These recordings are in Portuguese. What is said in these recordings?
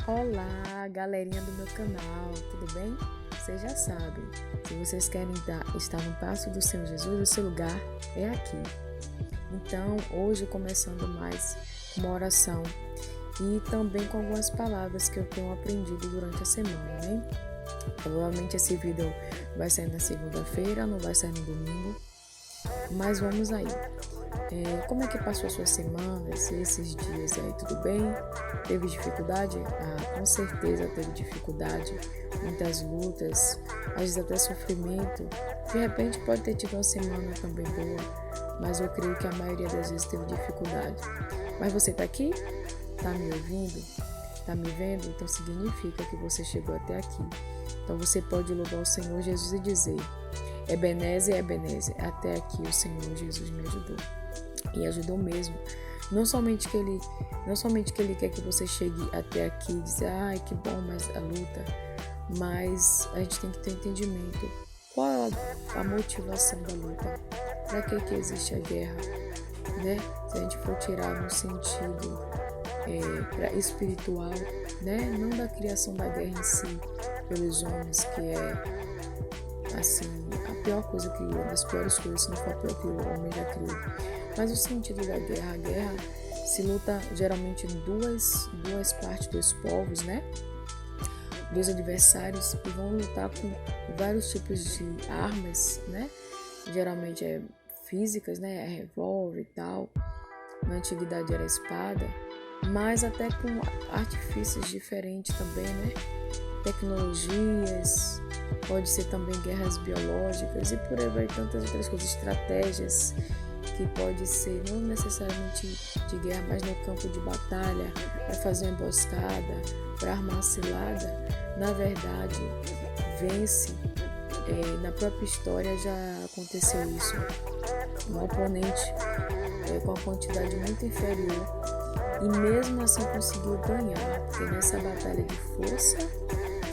Olá, galerinha do meu canal, tudo bem? Vocês já sabem, se vocês querem estar no passo do Senhor Jesus, o seu lugar é aqui. Então, hoje começando mais uma oração e também com algumas palavras que eu tenho aprendido durante a semana, né? Provavelmente esse vídeo vai sair na segunda-feira, não vai sair no domingo, mas vamos aí. Como é que passou a sua semana, esses dias aí, tudo bem? Teve dificuldade? Com certeza teve dificuldade, muitas lutas, às vezes até sofrimento. De repente pode ter tido uma semana também boa, mas eu creio que a maioria das vezes teve dificuldade. Mas você tá aqui? Tá me ouvindo? Tá me vendo? Então significa que você chegou até aqui. Então você pode louvar o Senhor Jesus e dizer: Ebenezer, Ebenezer, até aqui o Senhor Jesus me ajudou. E ajudou mesmo. Não somente que ele quer que você chegue até aqui e dizer, ai que bom, mas a luta. Mas a gente tem que ter entendimento. Qual é a motivação da luta? Para que existe a guerra? Né? Se a gente for tirar no sentido espiritual, né? Não da criação da guerra em si, pelos homens, que é assim, a pior coisa que uma das piores coisas, se não for a pior que o homem já criou. Mas o sentido da guerra, a guerra se luta geralmente em duas partes dos povos, né? Dois adversários que vão lutar com vários tipos de armas, né? Geralmente físicas, né? Revólver e tal. Na antiguidade era espada, mas até com artifícios diferentes também, né? Tecnologias, pode ser também guerras biológicas e por aí vai tantas outras coisas, estratégias que pode ser não necessariamente de guerra, mas no campo de batalha, para fazer uma emboscada, para armar uma cilada. Na verdade, vence, na própria história já aconteceu isso. Um oponente com uma quantidade muito inferior e mesmo assim conseguiu ganhar, porque nessa batalha de força,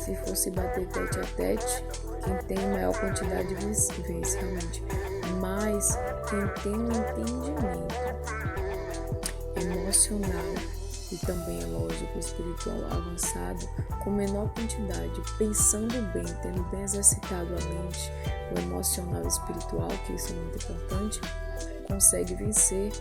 se fosse bater tete a tete, quem tem maior quantidade vence realmente. Mas quem tem um entendimento emocional e também, é lógico, espiritual avançado, com menor quantidade, pensando bem, tendo bem exercitado a mente, o emocional e espiritual, que isso é muito importante, consegue vencer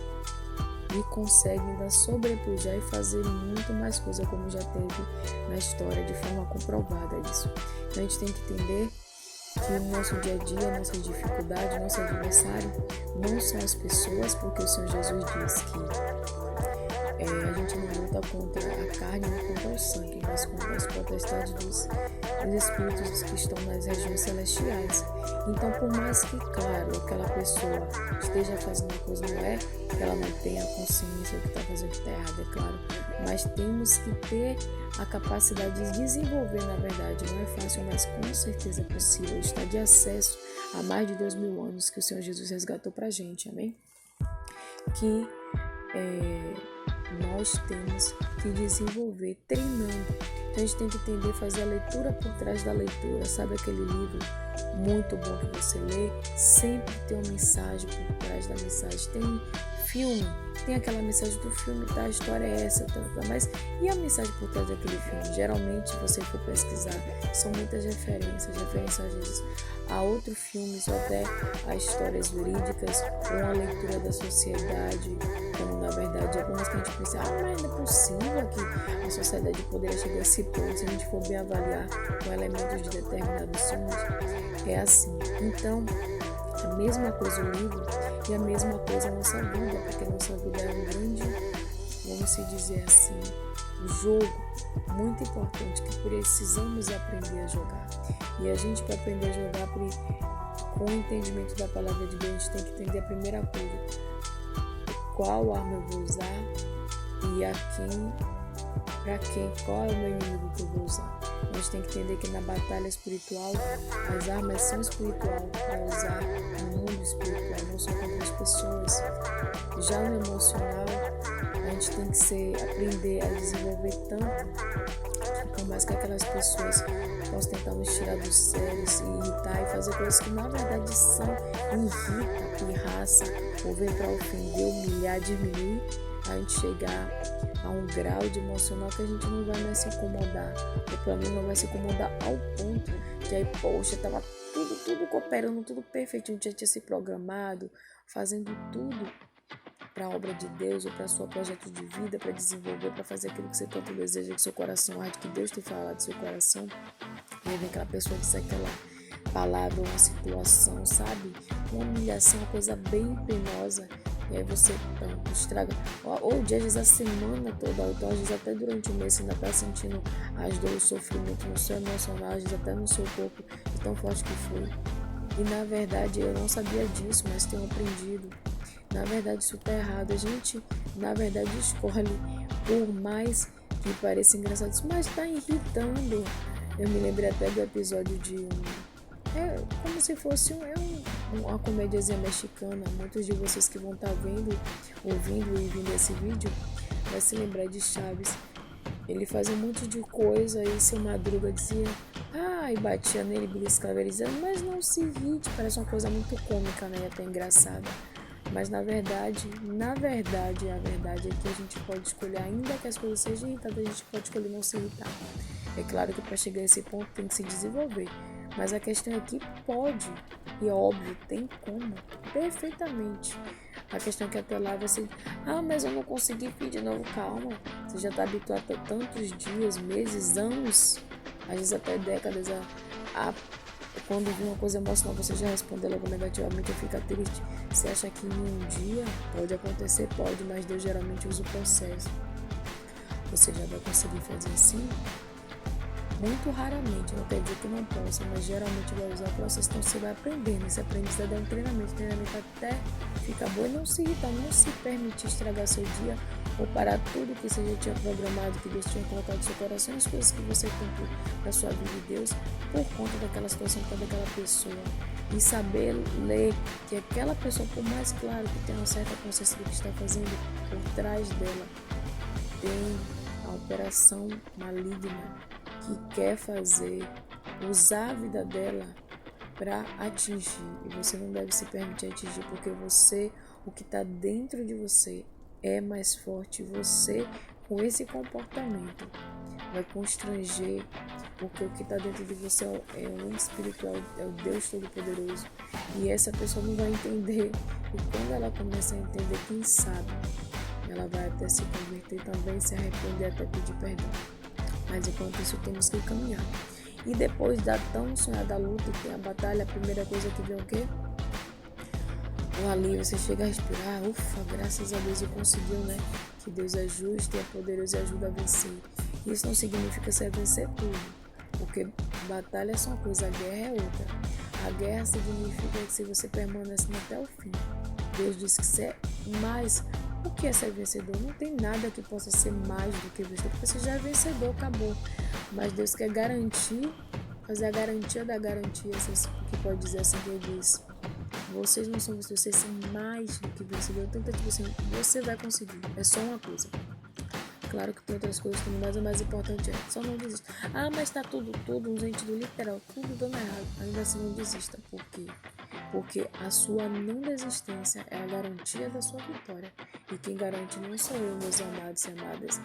e consegue ainda sobrepujar e fazer muito mais coisa, como já teve na história, de forma comprovada isso. Então a gente tem que entender que no nosso dia a dia, nossa dificuldade, nosso adversário não são as pessoas, porque o Senhor Jesus diz que a gente não luta contra a carne, não contra o sangue, mas contra as potestades dos espíritos que estão nas regiões celestiais. Então, por mais que, claro, aquela pessoa esteja fazendo uma coisa, não é que ela não tenha consciência que está fazendo que está errado, é claro, mas temos que ter a capacidade de desenvolver, na verdade, não é fácil, mas com certeza é possível, estar de acesso a mais de 2000 anos que o Senhor Jesus resgatou pra gente, amém? Que nós temos que desenvolver treinando. Então a gente tem que entender, fazer a leitura por trás da leitura. Sabe aquele livro muito bom que você lê? Sempre tem uma mensagem por trás da mensagem. Tem filme, tem aquela mensagem do filme, tá? A história é essa, tá? Mas e a mensagem por trás daquele filme? Geralmente, se você for pesquisar, são muitas referências às vezes a outros filmes ou até a histórias verídicas ou uma leitura da sociedade, como na verdade algumas que a gente pensa, mas não é possível que a sociedade poderia chegar a esse ponto, se a gente for bem avaliar com elementos de determinados filmes, é assim. Então, a mesma coisa o livro e a mesma coisa a nossa vida, porque a nossa vida é um grande, vamos se dizer assim, jogo muito importante que precisamos aprender a jogar. E a gente, para aprender a jogar com o entendimento da palavra de Deus, a gente tem que entender a primeira coisa: qual arma eu vou usar e qual é o meu inimigo que eu vou usar. A gente tem que entender que na batalha espiritual, as armas são espirituais para usar no mundo espiritual, não só contra as pessoas. Já no emocional, a gente tem que aprender a desenvolver tanto, por mais que aquelas pessoas possam tentar nos tirar do sério, se irritar e fazer coisas que na verdade são irrita, pirraça, ou vem para ofender, humilhar, diminuir, a gente chegar a um grau de emocional que a gente não vai mais se incomodar. Ou pelo menos não vai se incomodar ao ponto de aí, poxa, tava tudo cooperando, tudo perfeitinho, já tinha se programado, fazendo tudo para a obra de Deus ou para o seu projeto de vida, para desenvolver, para fazer aquilo que você tanto deseja, que seu coração arde, que Deus tem falado do seu coração. E aí vem aquela pessoa que diz aquela palavra, uma situação, sabe? Uma humilhação, uma coisa bem penosa. E aí você estraga, ou dia, às vezes a semana toda, ou então às vezes até durante o mês você ainda está sentindo as dores, o sofrimento no seu emocional, às vezes até no seu corpo, de tão forte que foi. E na verdade eu não sabia disso, mas tenho aprendido. Na verdade isso está errado. A gente, na verdade, escolhe, por mais que pareça engraçado, mas está irritando. Eu me lembrei até do episódio de é como se fosse uma comédiazinha mexicana. Muitos de vocês que vão estar vendo, ouvindo e vendo esse vídeo vai se lembrar de Chaves. Ele fazia um monte de coisa e seu Madruga dizia, e batia nele, beliscava ele, dizendo, mas não se irrite. Parece uma coisa muito cômica, né? E até engraçada. Mas a verdade é que a gente pode escolher, ainda que as coisas sejam irritadas, a gente pode escolher não se irritar. É claro que para chegar a esse ponto tem que se desenvolver. Mas a questão é que pode, e é óbvio, tem como, perfeitamente. A questão é que até lá você, mas eu não consegui pedir de novo, calma. Você já está habituado a tantos dias, meses, anos, às vezes até décadas, quando vir uma coisa emocional, você já responde logo negativamente ou fica triste. Você acha que em um dia pode acontecer? Pode, mas Deus geralmente usa o processo. Você já vai conseguir fazer assim? Muito raramente, não quer dizer que não possa, mas geralmente vai usar o processo, então você vai aprendendo. Esse aprendizado é um treinamento até ficar bom e não se irritar, não se permitir estragar seu dia ou parar tudo que você já tinha programado, que Deus tinha colocado no seu coração, as coisas que você cumpriu na sua vida de Deus, por conta daquela situação, por conta daquela pessoa. E saber ler que aquela pessoa, por mais claro que tenha uma certa consciência do que está fazendo, por trás dela tem a operação maligna que quer usar a vida dela para atingir. E você não deve se permitir atingir, porque o que está dentro de você é mais forte. Você, com esse comportamento, vai constranger, porque o que está dentro de você é o espiritual, é o Deus Todo-Poderoso. E essa pessoa não vai entender. E quando ela começa a entender, quem sabe, ela vai até se converter também, se arrepender, até pedir perdão. Mas enquanto isso temos que caminhar. E depois da tão sonhada luta, que é a batalha, a primeira coisa que vem o quê? O alívio, você chega a respirar, ufa, graças a Deus eu conseguiu, né? Que Deus é justo e é poderoso e ajuda a vencer. Isso não significa você vencer tudo, porque batalha é só uma coisa, a guerra é outra. A guerra significa que se você permanece até o fim, Deus diz que você é mais. O que é ser vencedor? Não tem nada que possa ser mais do que vencedor, porque você já é vencedor, acabou. Mas Deus quer garantir, fazer a garantia da garantia, que pode dizer assim que Ele diz. Vocês não são vencedores, vocês são mais do que vencedor. Então, você vai conseguir. É só uma coisa. Claro que tem outras coisas também, mas o mais importante é só não desista. Mas tá tudo no sentido literal, tudo dando errado. Ainda assim não desista. Por quê? Porque a sua não desistência é a garantia da sua vitória. E quem garante não sou eu, meus amados e amadas,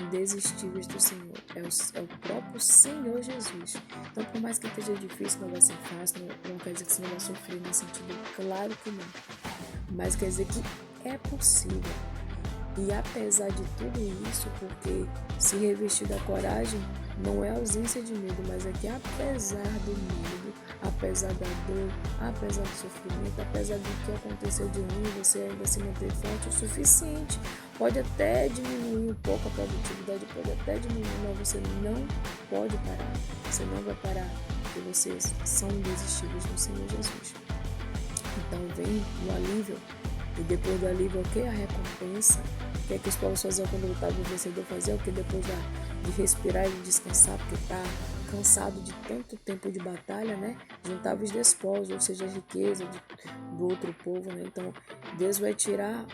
indesistíveis do Senhor. É o próprio Senhor Jesus. Então, por mais que esteja difícil, não vai ser fácil, não quer dizer que você não vai sofrer nesse sentido. Claro que não. Mas quer dizer que é possível. E apesar de tudo isso, porque se revestir da coragem não é ausência de medo, mas é que apesar do medo, apesar da dor, apesar do sofrimento, apesar do que aconteceu de ruim, você ainda se manter forte o suficiente. Pode até diminuir um pouco a produtividade, pode até diminuir, mas você não pode parar. Você não vai parar, porque vocês são indesistíveis no Senhor Jesus. Então vem o alívio. E depois do alívio, o que? A recompensa. O que é que os povos faziam quando lutavam? O vencedor fazia o que? Depois de respirar e de descansar, porque está cansado de tanto tempo de batalha, né? Juntava os despojos, ou seja, a riqueza do outro povo, né? Então, Deus vai tirar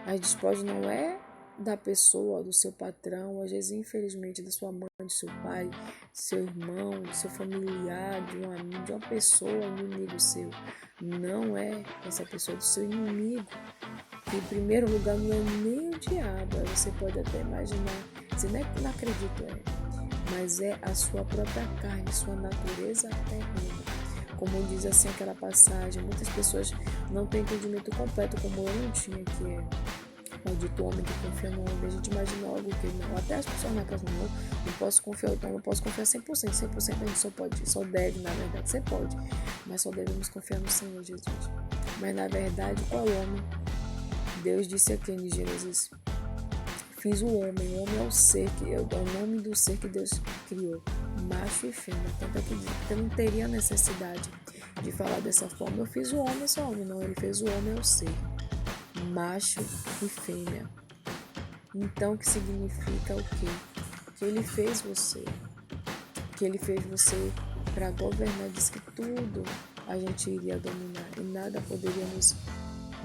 as despojos, não é da pessoa, do seu patrão, às vezes, infelizmente, da sua mãe, do seu pai, do seu irmão, do seu familiar, de um amigo, de uma pessoa, inimigo seu. Não é essa pessoa, do seu inimigo. que em primeiro lugar não é nem o diabo, você pode até imaginar, você não acredita, mas é a sua própria carne, sua natureza terrena. Como diz assim aquela passagem, muitas pessoas não têm entendimento completo, como eu não tinha, que é maldito homem que confia no homem. A gente imagina algo que não, até as pessoas na casa não posso confiar, então não posso confiar 100%, 100% a gente só deve, na verdade, você pode, mas só devemos confiar no Senhor Jesus. Mas na verdade, qual homem? Deus disse aqui em Gênesis: fiz o homem é o ser, é o nome do ser que Deus criou, macho e fêmea. Tanto é que eu não teria necessidade de falar dessa forma, eu fiz o homem, só homem, não, ele fez o homem é o ser, macho e fêmea. Então, que significa o quê? Que ele fez você, para governar, diz que tudo a gente iria dominar e nada poderia nos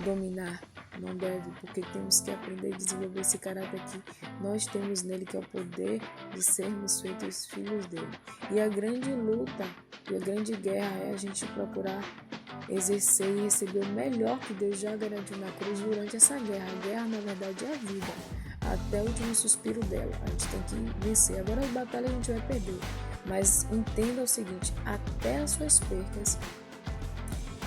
dominar. Não deve, porque temos que aprender a desenvolver esse caráter que nós temos nele, que é o poder de sermos feitos filhos dele. E a grande luta e a grande guerra é a gente procurar exercer e receber o melhor que Deus já garantiu na cruz durante essa guerra. A guerra, na verdade, é a vida, até o último suspiro dela. A gente tem que vencer. Agora as batalhas a gente vai perder, mas entenda o seguinte: até as suas percas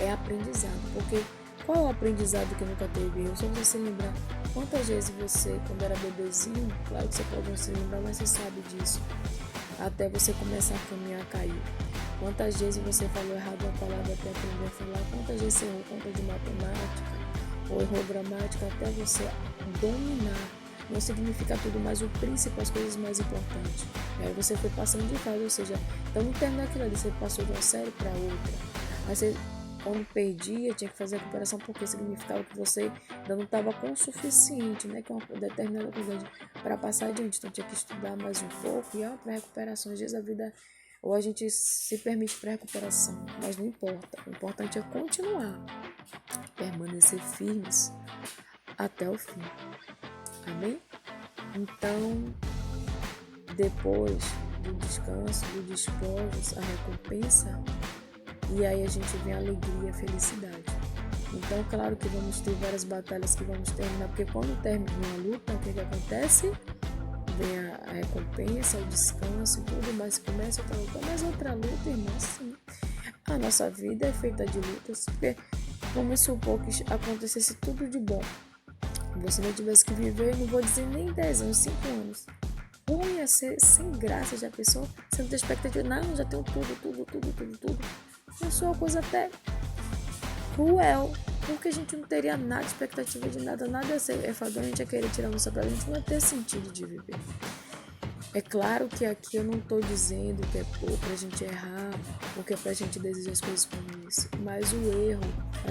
é aprendizado, porque qual é o aprendizado que nunca teve erro? Só você se lembrar quantas vezes você, quando era bebezinho, claro que você pode não se lembrar, mas você sabe disso, até você começar a caminhar, caiu. Quantas vezes você falou errado uma palavra até aprender a falar? Quantas vezes você errou conta de matemática ou errou gramática até você dominar? Não significa tudo, mas o princípio, as coisas mais importantes. Aí você foi passando de fase, ou seja, então não terminou aquilo ali, você passou de uma série para outra. Aí você, quando perdia, tinha que fazer a recuperação, porque significava que você ainda não estava com o suficiente, né, que é uma determinada coisa para passar adiante. Então tinha que estudar mais um pouco e é uma pré-recuperação. Às vezes a vida, ou a gente se permite pré-recuperação, mas não importa. O importante é continuar, permanecer firmes até o fim. Amém? Então, depois do descanso, do despojo, a recompensa, e aí a gente vem a alegria, a felicidade. Então, claro que vamos ter várias batalhas que vamos terminar, porque quando termina a luta, o que acontece? Vem a recompensa, o descanso e tudo, mas começa outra luta. Mas outra luta, irmão, sim. A nossa vida é feita de lutas, porque vamos supor que acontecesse tudo de bom. Você não tivesse que viver, não vou dizer nem 10 anos, 5 anos. Ruim ia ser sem graça, já pensou? Você não tem expectativa, não, já tenho tudo. Isso é uma coisa até cruel, porque a gente não teria nada, expectativa de nada ia ser enfadonho, a gente ia querer tirar a nossa própria, a gente não ia ter sentido de viver. É claro que aqui eu não estou dizendo que é pra gente errar, ou que é pra gente desejar as coisas como isso, mas o erro,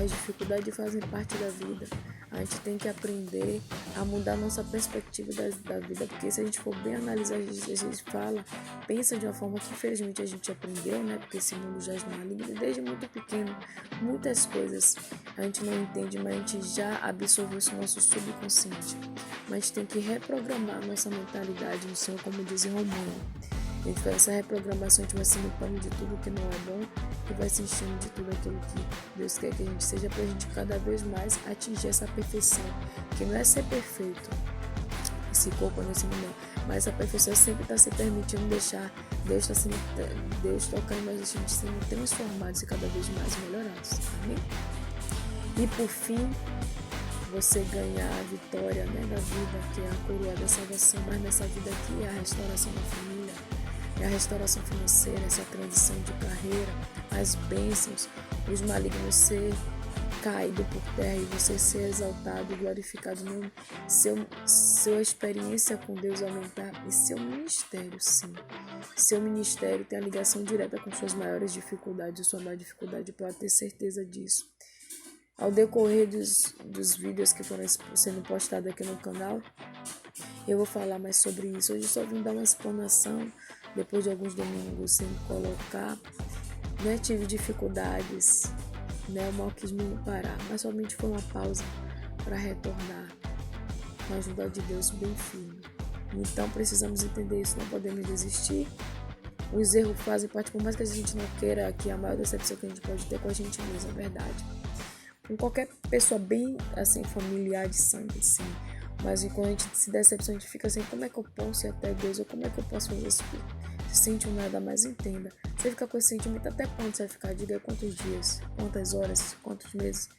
as dificuldades fazem parte da vida. A gente tem que aprender a mudar nossa perspectiva da vida, porque se a gente for bem analisar, a gente pensa de uma forma que infelizmente a gente aprendeu, né? Porque esse mundo já é maligno, desde muito pequeno, muitas coisas a gente não entende, mas a gente já absorveu isso no nosso subconsciente. Mas a gente tem que reprogramar nossa mentalidade no Senhor, como diz em Romano. A gente faz essa reprogramação, a gente vai se limpando de tudo que não é bom e vai se enchendo de tudo aquilo que Deus quer que a gente seja, para a gente cada vez mais atingir essa perfeição, que não é ser perfeito, esse corpo nesse mundo, mas a perfeição sempre está se permitindo deixar Deus tocar em nós, a gente sendo transformados e cada vez mais melhorados. Amém? E por fim, você ganhar a vitória, né, da vida, que é a coroa da salvação, mas nessa vida aqui é a restauração da família, é a restauração financeira, essa transição de carreira, as bênçãos, os malignos ser caído por terra e você ser exaltado e glorificado, no sua experiência com Deus aumentar e seu ministério, sim. Seu ministério tem a ligação direta com suas maiores dificuldades, sua maior dificuldade, pode ter certeza disso. Ao decorrer dos vídeos que foram sendo postados aqui no canal, eu vou falar mais sobre isso. Hoje só vim dar uma explanação, depois de alguns domingos sem colocar, né? Tive dificuldades, né? O mal quis me parar, mas somente foi uma pausa para retornar com a ajuda de Deus bem firme. Então precisamos entender isso, não podemos desistir. Os erros fazem parte, por mais que a gente não queira, que a maior decepção que a gente pode ter com a gente mesmo, é verdade. com qualquer pessoa bem, assim, familiar de sangue, sim. Mas quando a gente se decepciona, a gente fica assim, como é que eu posso ir até Deus? Ou como é que eu posso fazer isso? Se sente um nada mais, entenda. Você fica com esse sentimento até quando você vai ficar? Diga quantos dias, quantas horas, quantos meses.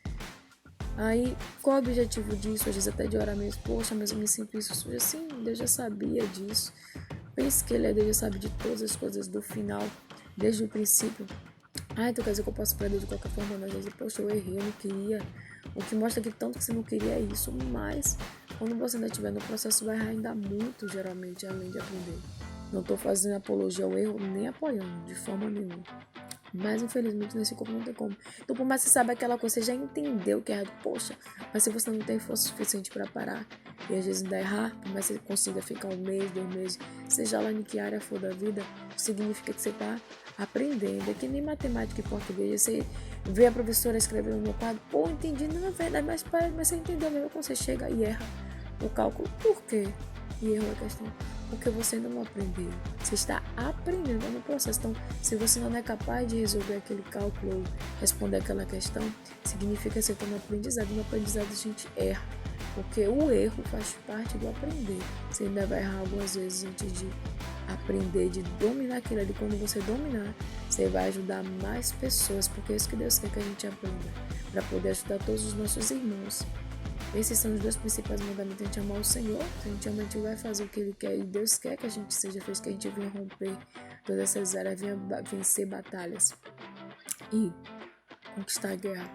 Aí, qual é o objetivo disso? Às vezes até de orar mesmo. Poxa, mas eu me sinto isso suja. Sim, Deus já sabia disso. Pense que Ele é Deus, já sabe de todas as coisas do final, desde o princípio. Então quer dizer que eu posso perder de qualquer forma, mas às vezes, poxa, eu errei, eu não queria. O que mostra que tanto que você não queria é isso, mas quando você ainda estiver no processo, vai ainda muito, geralmente, além de aprender. Não estou fazendo apologia ao erro, nem apoiando, de forma nenhuma. Mas, infelizmente, nesse corpo não tem como. Então, por mais que você saiba aquela coisa, você já entendeu que é errado. Poxa, mas se você não tem força suficiente para parar, e às vezes ainda errar, por mais que você consiga ficar 1 mês, 2 meses, seja lá em que área for da vida, significa que você está aprendendo. É que nem matemática e português. Você vê a professora escrevendo no quadro, pô, entendi, não é verdade, mas você entendeu mesmo quando você chega e erra o cálculo. Por quê? E errou a questão. Porque você ainda não aprendeu. Você está aprendendo no processo. Então, se você não é capaz de resolver aquele cálculo ou responder aquela questão, significa que você está no aprendizado. No aprendizado a gente erra. Porque o erro faz parte do aprender. Você ainda vai errar algumas vezes antes de aprender, de dominar aquilo ali. Quando você dominar, você vai ajudar mais pessoas. Porque é isso que Deus quer que a gente aprenda. Para poder ajudar todos os nossos irmãos. Esses são os 2 principais mandamentos. A gente amar o Senhor, se a gente ama, a gente vai fazer o que Ele quer. E Deus quer que a gente seja feliz, que a gente venha romper todas essas áreas, venha vencer batalhas e conquistar a guerra.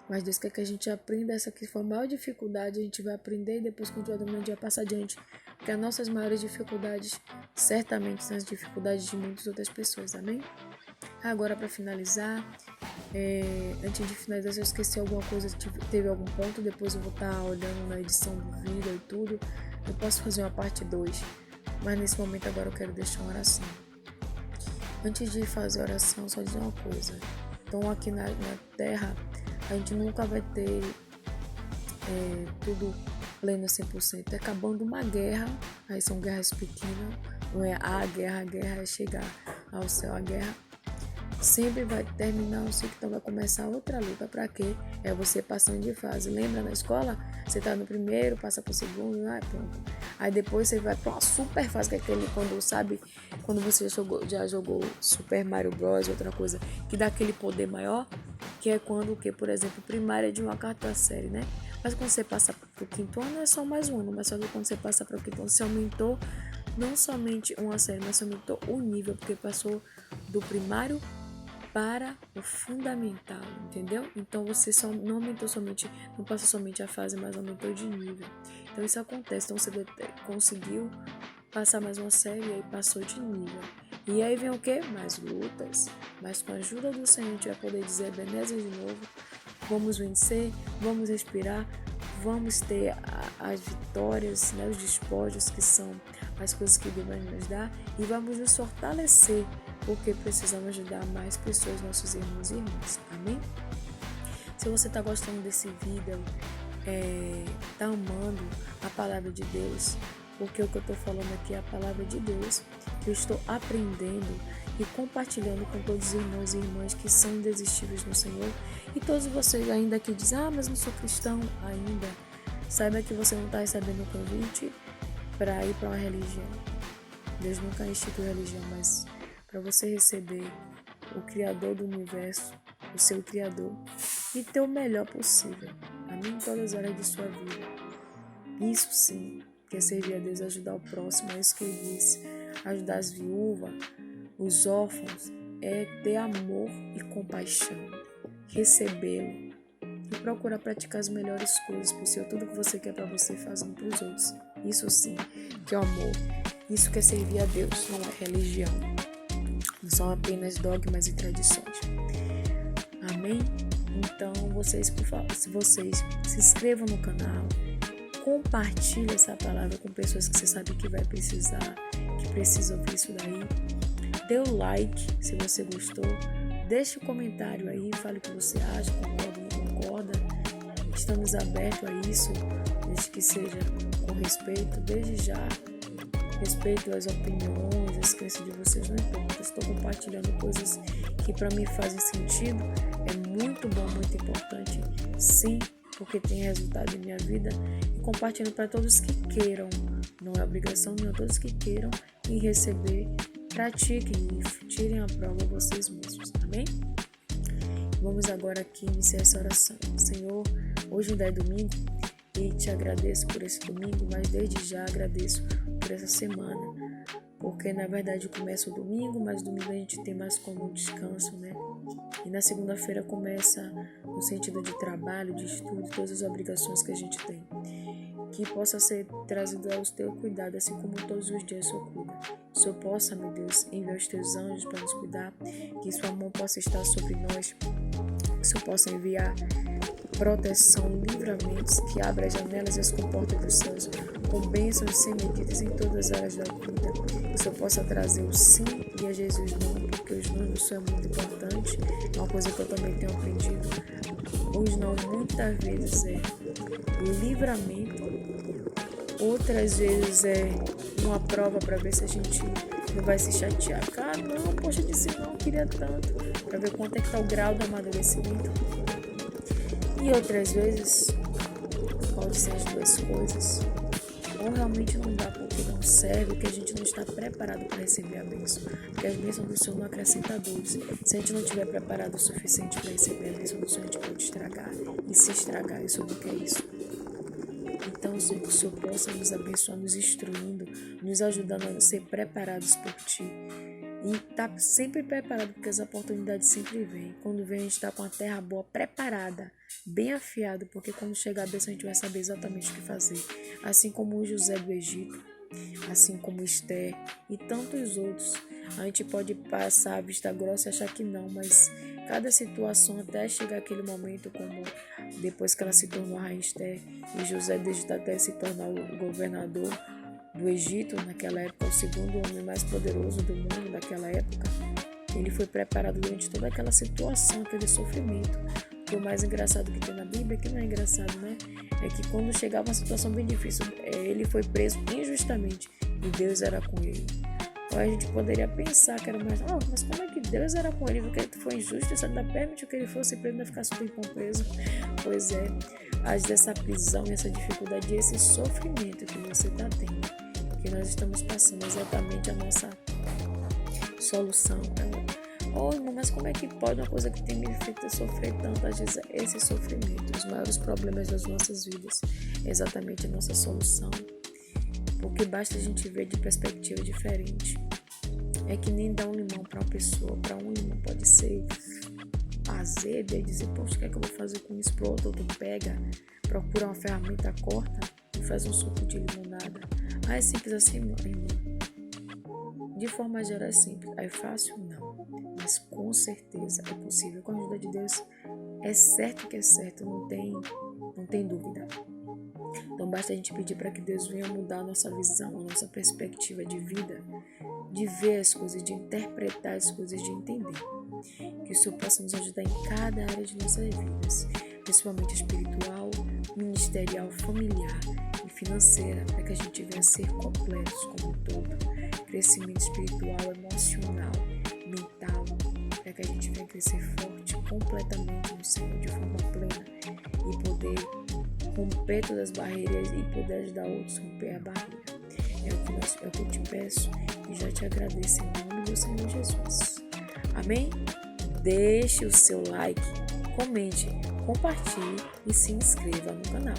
Mas Deus quer que a gente aprenda essa que foi a maior dificuldade, a gente vai aprender e depois, quando a gente vai passar adiante. Porque as nossas maiores dificuldades, certamente, são as dificuldades de muitas outras pessoas. Amém? Agora, para finalizar, antes de finalizar, se eu esqueci alguma coisa, teve algum ponto, depois eu vou estar olhando na edição do vídeo e tudo, eu posso fazer uma parte 2, mas nesse momento agora eu quero deixar uma oração. Antes de fazer a oração, só dizer uma coisa. Então, aqui na Terra, a gente nunca vai ter tudo pleno 100%. É acabando uma guerra, aí são guerras pequenas, não é a guerra é chegar ao céu. A guerra sempre vai terminar um ciclo, então vai começar outra luta. Para quê? É você passando de fase. Lembra na escola? Você tá no primeiro, passa pro segundo, pronto. Aí depois você vai pra uma super fase, que é aquele quando você já jogou Super Mario Bros, outra coisa, que dá aquele poder maior, que é quando, por exemplo, primária de uma 4ª série, né? Mas quando você passa pro 5º ano, é só mais um ano, mas só que quando você passa pro 5º ano, você aumentou não somente uma série, mas aumentou o nível, porque passou do primário para o fundamental, entendeu? Então você não aumentou somente, não passou somente a fase, mas aumentou de nível. Então isso acontece, então você conseguiu passar mais uma série e aí passou de nível. E aí vem o quê? Mais lutas, mas com a ajuda do Senhor a gente vai poder dizer Ebenezer de novo, vamos vencer, vamos respirar, vamos ter as vitórias, né, os despojos que são as coisas que Deus vai nos dar e vamos nos fortalecer, porque precisamos ajudar mais pessoas, nossos irmãos e irmãs. Amém? Se você está gostando desse vídeo, está amando a palavra de Deus, porque o que eu estou falando aqui é a palavra de Deus, que eu estou aprendendo e compartilhando com todos os irmãos e irmãs que são indesistíveis no Senhor. E todos vocês ainda que dizem, mas não sou cristão ainda, saiba que você não está recebendo o convite para ir para uma religião. Deus nunca instituiu religião, mas para você receber o Criador do Universo, o seu Criador, e ter o melhor possível, amém, em todas as áreas de sua vida. Isso sim, que é servir a Deus, ajudar o próximo, é isso que Ele disse, ajudar as viúvas, os órfãos, é ter amor e compaixão, recebê-lo e procurar praticar as melhores coisas possível, tudo que você quer para você, fazendo para os outros. Isso sim, que é o amor, isso que é servir a Deus, não é religião. Não são apenas dogmas e tradições. Amém? Então, vocês, por favor, se vocês se inscrevam no canal, compartilhem essa palavra com pessoas que você sabe que vai precisar, que precisam ouvir isso daí. Dê o like se você gostou. Deixe um comentário aí, fale o que você acha, concorda ou não concorda. Estamos abertos a isso, desde que seja com respeito. Desde já, Respeito as opiniões, as crenças de vocês, não importa. Estou compartilhando coisas que para mim fazem sentido. É muito bom, muito importante, sim, porque tem resultado em minha vida. E compartilhando para todos que queiram. Não é obrigação nenhuma, todos que queiram e receber, pratiquem e tirem a prova vocês mesmos, amém? Vamos agora aqui iniciar essa oração. Senhor, hoje ainda é domingo e te agradeço por esse domingo, mas desde já agradeço por essa semana, porque na verdade começa o domingo, mas domingo a gente tem mais como um descanso, né? E na segunda-feira começa no sentido de trabalho, de estudo, todas as obrigações que a gente tem. Que possa ser trazido ao teu cuidado, assim como todos os dias o Senhor cuida. Que o Senhor possa, meu Deus, enviar os teus anjos para nos cuidar, que sua mão possa estar sobre nós, que o Senhor possa enviar proteção, livramentos, que abra as janelas e as comportas dos céus, com bênçãos sem medidas em todas as áreas da vida. Que o Senhor possa trazer o sim e a Jesus não, porque os não do Senhor é muito importante. Uma coisa que eu também tenho aprendido, os não muitas vezes é livramento, outras vezes é uma prova para ver se a gente não vai se chatear. Ah, não, poxa, disse não, queria tanto, para ver quanto é que está o grau do amadurecimento. E outras vezes pode ser as duas coisas, ou realmente não dá porque não serve, porque a gente não está preparado para receber a bênção, porque as bênçãos do Senhor não acrescentam dores. Se a gente não estiver preparado o suficiente para receber a bênção do Senhor, a gente pode estragar, e se estragar, isso não quer isso. Então, Senhor, que o Senhor possa nos abençoar, nos instruindo, nos ajudando a ser preparados por Ti. E estar sempre preparado, porque as oportunidades sempre vêm. Quando vem, a gente está com a terra boa, preparada, bem afiado, porque quando chegar a bênção, a gente vai saber exatamente o que fazer. Assim como o José do Egito, assim como Esther e tantos outros. A gente pode passar a vista grossa e achar que não, mas cada situação, até chegar aquele momento, como depois que ela se tornou a rainha Esther, e José do Egito até se tornar o governador do Egito, naquela época, o segundo homem mais poderoso do mundo daquela época, ele foi preparado durante toda aquela situação, aquele sofrimento. O mais engraçado que tem na Bíblia, que não é engraçado, né? É que quando chegava uma situação bem difícil, ele foi preso injustamente e Deus era com ele. Ou a gente poderia pensar que era mais, mas como é que Deus era com ele? Porque ele foi injusto, isso ainda permitiu que ele fosse preso, ainda ficasse um tempão preso. Pois é, às vezes essa prisão, essa dificuldade, esse sofrimento que você está tendo, que nós estamos passando, exatamente a nossa solução. Irmão, mas como é que pode uma coisa que tem me feito sofrer tanto? Às vezes esse sofrimento, os maiores problemas das nossas vidas, é exatamente a nossa solução. Porque basta a gente ver de perspectiva diferente. É que nem dar um limão para uma pessoa. Para um limão pode ser azedo e dizer, poxa, o que é que eu vou fazer com isso? Para outro pega, procura uma ferramenta, corta e faz um suco de limonada. É simples assim, irmão? De forma geral é simples. É fácil? Não. Mas com certeza é possível. Com a ajuda de Deus, é certo que é certo. Não tem dúvida. Então basta a gente pedir para que Deus venha mudar a nossa visão, a nossa perspectiva de vida, de ver as coisas, de interpretar as coisas, de entender. Que o Senhor possa nos ajudar em cada área de nossas vidas, principalmente espiritual, ministerial, familiar e financeira, para que a gente venha a ser completos como um todo. Crescimento espiritual, emocional, mental, para que a gente venha crescer forte completamente no Senhor de forma plena e poder romper todas as barreiras e poder ajudar outros a romper a barreira. É o que eu te peço e já te agradeço em nome do Senhor Jesus. Amém? Deixe o seu like, comente, compartilhe e se inscreva no canal.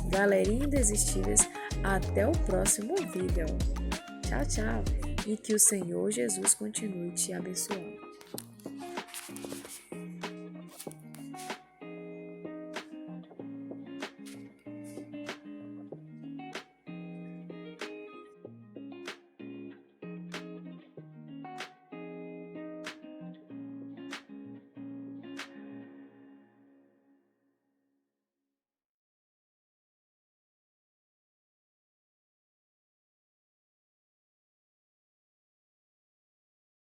Galerinha Indesistíveis, até o próximo vídeo. Tchau, tchau. E que o Senhor Jesus continue te abençoando.